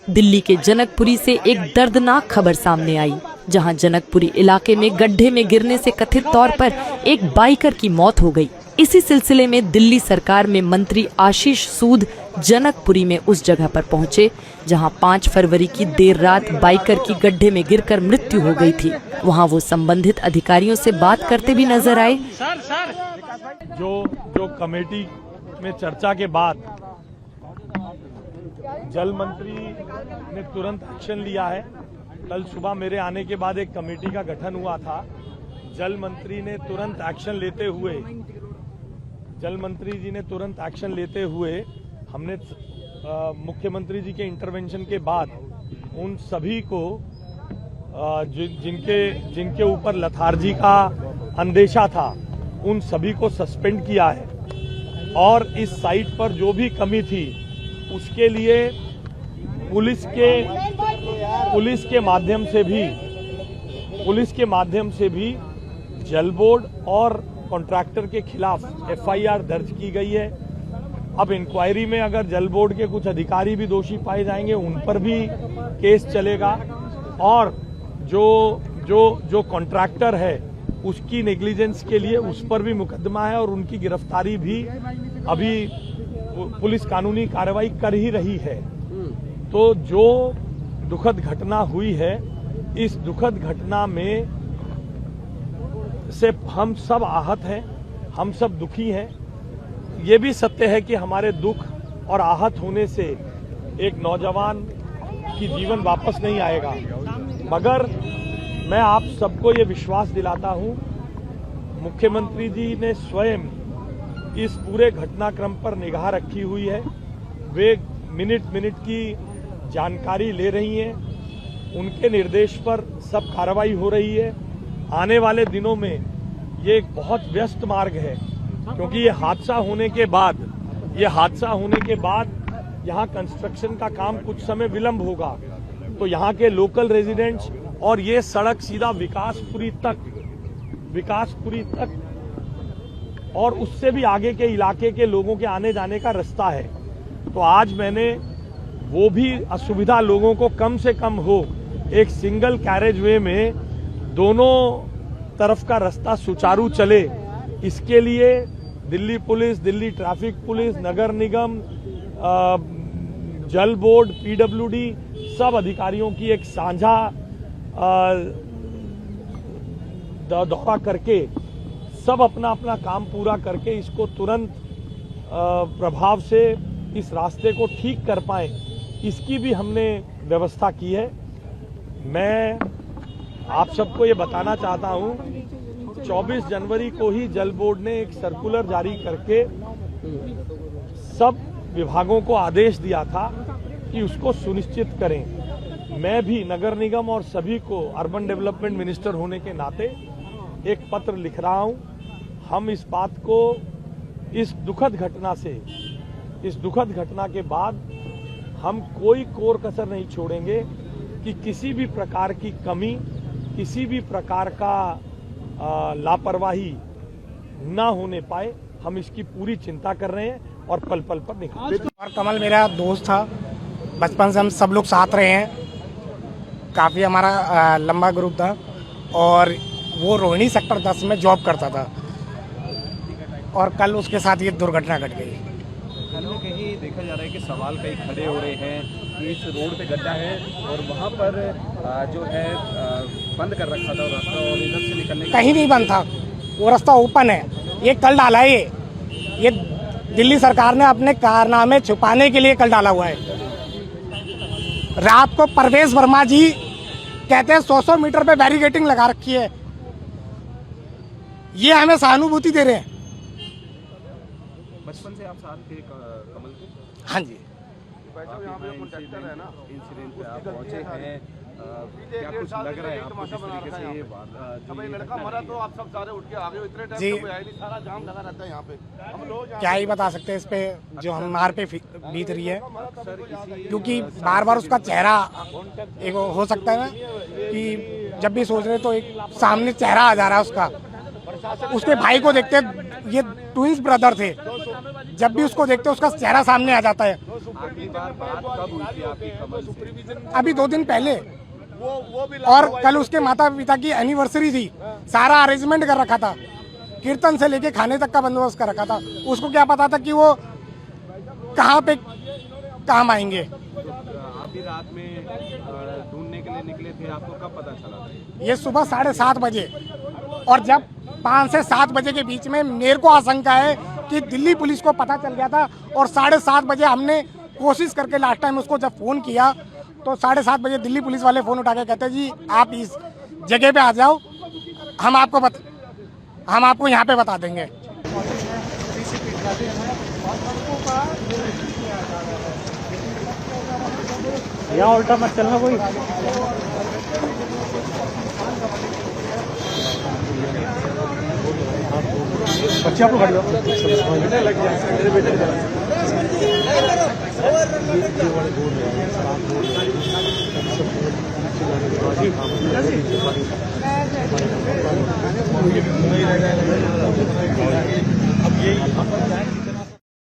दिल्ली के जनकपुरी से एक दर्दनाक खबर सामने आई, जहां जनकपुरी इलाके में गड्ढे में गिरने से कथित तौर पर एक बाइकर की मौत हो गई। इसी सिलसिले में दिल्ली सरकार में मंत्री आशीष सूद जनकपुरी में उस जगह पर पहुंचे, जहां 5 फरवरी की देर रात बाइकर की गड्ढे में गिरकर मृत्यु हो गई थी। वहां वो संबंधित अधिकारियों से बात करते भी नजर आए। जो कमेटी में चर्चा के बाद जल मंत्री ने तुरंत एक्शन लिया है। कल सुबह मेरे आने के बाद एक कमेटी का गठन हुआ था। जल मंत्री ने तुरंत एक्शन लेते हुए हमने मुख्यमंत्री जी के इंटरवेंशन के बाद उन सभी को जिनके ऊपर लथार्जी का अंदेशा था, उन सभी को सस्पेंड किया है। और इस साइट पर जो भी कमी थी उसके लिए पुलिस के माध्यम से भी जल बोर्ड और कॉन्ट्रैक्टर के खिलाफ FIR दर्ज की गई है। अब इंक्वायरी में अगर जल बोर्ड के कुछ अधिकारी भी दोषी पाए जाएंगे, उन पर भी केस चलेगा। और जो कॉन्ट्रैक्टर है उसकी नेग्लिजेंस के लिए उस पर भी मुकदमा है और उनकी गिरफ्तारी भी अभी पुलिस कानूनी कार्रवाई कर ही रही है। तो जो दुखद घटना हुई है, इस दुखद घटना में से हम सब आहत हैं, हम सब दुखी हैं। ये भी सत्य है कि हमारे दुख और आहत होने से एक नौजवान की जीवन वापस नहीं आएगा, मगर मैं आप सबको ये विश्वास दिलाता हूं, मुख्यमंत्री जी ने स्वयं इस पूरे घटनाक्रम पर निगाह रखी हुई है। वे मिनट की जानकारी ले रही हैं, उनके निर्देश पर सब कार्रवाई हो रही है। आने वाले दिनों में ये एक बहुत व्यस्त मार्ग है, क्योंकि ये हादसा होने के बाद यहाँ कंस्ट्रक्शन का काम कुछ समय विलंब होगा। तो यहाँ के लोकल रेजिडेंट्स और ये सड़क सीधा विकासपुरी तक और उससे भी आगे के इलाके के लोगों के आने जाने का रास्ता है। तो आज मैंने वो भी असुविधा लोगों को कम से कम हो, एक सिंगल कैरेज वे में दोनों तरफ का रास्ता सुचारू चले, इसके लिए Delhi police, Delhi traffic police, नगर निगम, जल बोर्ड, PWD सब अधिकारियों की एक साझा दौरा करके सब अपना काम पूरा करके इसको तुरंत प्रभाव से इस रास्ते को ठीक कर पाएं, इसकी भी हमने व्यवस्था की है। मैं आप सबको ये बताना चाहता हूं, 24 जनवरी को ही जल बोर्ड ने एक सर्कुलर जारी करके सब विभागों को आदेश दिया था कि उसको सुनिश्चित करें। मैं भी नगर निगम और सभी को अर्बन डेवलपमेंट मिनिस्टर होने के नाते एक पत्र लिख रहा हूं। हम इस बात को इस दुखद घटना के बाद हम कोई कोर कसर नहीं छोड़ेंगे कि किसी भी प्रकार की कमी, किसी भी प्रकार का लापरवाही न होने पाए। हम इसकी पूरी चिंता कर रहे हैं और पल पल पर निकाल। और कमल मेरा दोस्त था, बचपन से हम सब लोग साथ रहे हैं, काफ़ी हमारा लंबा ग्रुप था और वो रोहिणी सेक्टर 10 में जॉब करता था और कल उसके साथ ये दुर्घटना घट गई। कहीं न कहीं देखा जा रहा है कि सवाल कई खड़े हो रहे हैं कि इस रोड पे गड्ढा है और वहाँ पर जो है बंद कर रखा था रास्ता और इधर से निकलने कहीं नहीं बंद था, वो रास्ता ओपन है। ये कल डाला है, ये दिल्ली सरकार ने अपने कारनामे छुपाने के लिए कल डाला हुआ है। रात को परवेश वर्मा जी कहते हैं 100 मीटर पे बैरिकेडिंग लगा रखी है, ये हमें सहानुभूति दे रहे हैं। बचपन से आप साथ थे कमल के? हाँ जी। इंसिडेंट पे आप पहुंचे हैं, क्या कुछ लग रहा है आपको किस तरीके से ये लड़का मरा तो आप सब सारे उठ के आ गए? इतने टाइम जी, तो नहीं, सारा जाम लगा रहता है यहाँ पे। हम लोग क्या ही बता सकते हैं इस पे जो हमारे पे बीत रही है, क्योंकि बार बार उसका चेहरा एक हो सकता है ना कि जब भी सोच रहे तो एक सामने चेहरा आ जा रहा है उसका। उसके भाई को देखते, ये ट्विंस ब्रदर थे, जब भी उसको देखते उसका चेहरा सामने आ जाता है आखिरी बार बात कब हुई थी आपकी कमल से? अभी 2 दिन पहले, वो भी और कल उसके माता पिता की एनिवर्सरी थी। सारा अरेंजमेंट कर रखा था, कीर्तन से लेके खाने तक का बंदोबस्त कर रखा था। उसको क्या पता था कि वो कहाँ पे काम आएंगे। आप भी रात में ढूंढने के लिए निकले थे, आपको कब पता चला था? ये सुबह 7:30 बजे, और जब 5 से 7 बजे के बीच में मेरे को आशंका है कि दिल्ली पुलिस को पता चल गया था। और 7:30 बजे हमने कोशिश करके लास्ट टाइम उसको जब फ़ोन किया तो 7:30 बजे दिल्ली पुलिस वाले फ़ोन उठा के कहते जी आप इस जगह पे आ जाओ, हम आपको यहाँ पे बता देंगे। यहाँ उल्टा मत चलना कोई। बच्चे आप लोग खड़े हो लग जाए मेरे बेटे